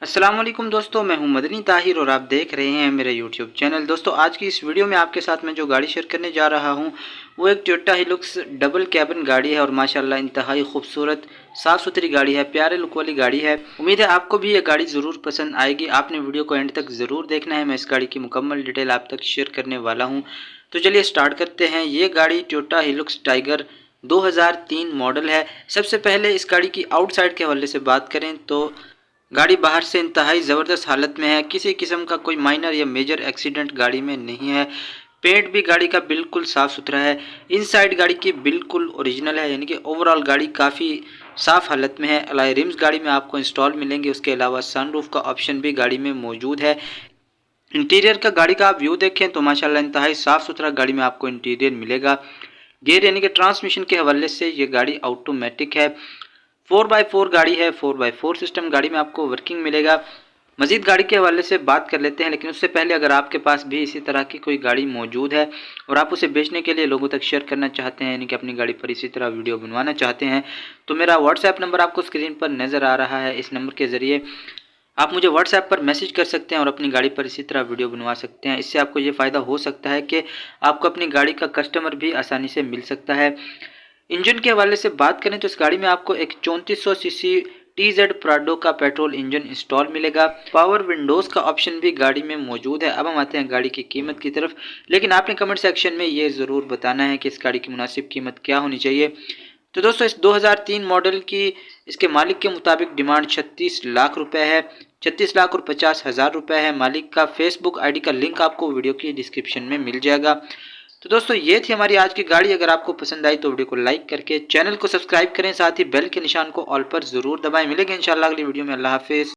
अस्सलाम वालेकुम दोस्तों, मैं हूं मदनी ताहिर और आप देख रहे हैं मेरा यूट्यूब चैनल। दोस्तों आज की इस वीडियो में आपके साथ मैं जो गाड़ी शेयर करने जा रहा हूं वो एक टोयोटा हिलुक्स डबल कैबिन गाड़ी है और माशाल्लाह इंतहाई खूबसूरत साफ़ सुथरी गाड़ी है, प्यारे लुक वाली गाड़ी है। उम्मीद है आपको भी ये गाड़ी ज़रूर पसंद आएगी। आपने वीडियो को एंड तक ज़रूर देखना है, मैं इस गाड़ी की मुकम्मल डिटेल आप तक शेयर करने वाला हूँ। तो चलिए स्टार्ट करते हैं। ये गाड़ी टोयोटा हिलुक्स टाइगर 2003 मॉडल है। सबसे पहले इस गाड़ी की आउटसाइड के हवाले से बात करें तो गाड़ी बाहर से इंतहाई ज़बरदस्त हालत में है। किसी किस्म का कोई माइनर या मेजर एक्सीडेंट गाड़ी में नहीं है। पेंट भी गाड़ी का बिल्कुल साफ़ सुथरा है। इनसाइड गाड़ी की बिल्कुल ओरिजिनल है, यानी कि ओवरऑल गाड़ी काफ़ी साफ़ हालत में है। अलॉय रिम्स गाड़ी में आपको इंस्टॉल मिलेंगे। उसके अलावा सनरूफ का ऑप्शन भी गाड़ी में मौजूद है। इंटीरियर का गाड़ी का आप व्यू देखें तो माशाल्लाह इंतहाई साफ़ सुथरा गाड़ी में आपको इंटीरियर मिलेगा। गियर यानी कि ट्रांसमिशन के हवाले से ये गाड़ी ऑटोमेटिक है। 4x4 गाड़ी है, 4x4 सिस्टम गाड़ी में आपको वर्किंग मिलेगा। मज़ीद गाड़ी के हवाले से बात कर लेते हैं, लेकिन उससे पहले अगर आपके पास भी इसी तरह की कोई गाड़ी मौजूद है और आप उसे बेचने के लिए लोगों तक शेयर करना चाहते हैं, यानी कि अपनी गाड़ी पर इसी तरह वीडियो बनवाना चाहते हैं, तो मेरा व्हाट्सएप नंबर आपको स्क्रीन पर नज़र आ रहा है। इस नंबर के ज़रिए आप मुझे व्हाट्सएप पर मैसेज कर सकते हैं और अपनी गाड़ी पर इसी तरह वीडियो बनवा सकते हैं। इससे आपको ये फ़ायदा हो सकता है कि आपको अपनी गाड़ी का कस्टमर भी आसानी से मिल सकता है। इंजन के हवाले से बात करें तो इस गाड़ी में आपको एक 3400 सीसी टीजेड प्राडो का पेट्रोल इंजन इंस्टॉल मिलेगा। पावर विंडोज़ का ऑप्शन भी गाड़ी में मौजूद है। अब हम आते हैं गाड़ी की कीमत की तरफ, लेकिन आपने कमेंट सेक्शन में ये ज़रूर बताना है कि इस गाड़ी की मुनासिब कीमत क्या होनी चाहिए। तो दोस्तों इस 2003 मॉडल की इसके मालिक के मुताबिक डिमांड 36 लाख रुपए है। 36,50,000 रुपए है। मालिक का फेसबुक आईडी का लिंक आपको वीडियो की डिस्क्रिप्शन में मिल जाएगा। तो दोस्तों ये थी हमारी आज की गाड़ी। अगर आपको पसंद आई तो वीडियो को लाइक करके चैनल को सब्सक्राइब करें, साथ ही बेल के निशान को ऑल पर ज़रूर दबाएं। मिलेंगे इंशाल्लाह अगली वीडियो में। अल्लाह हाफिज़।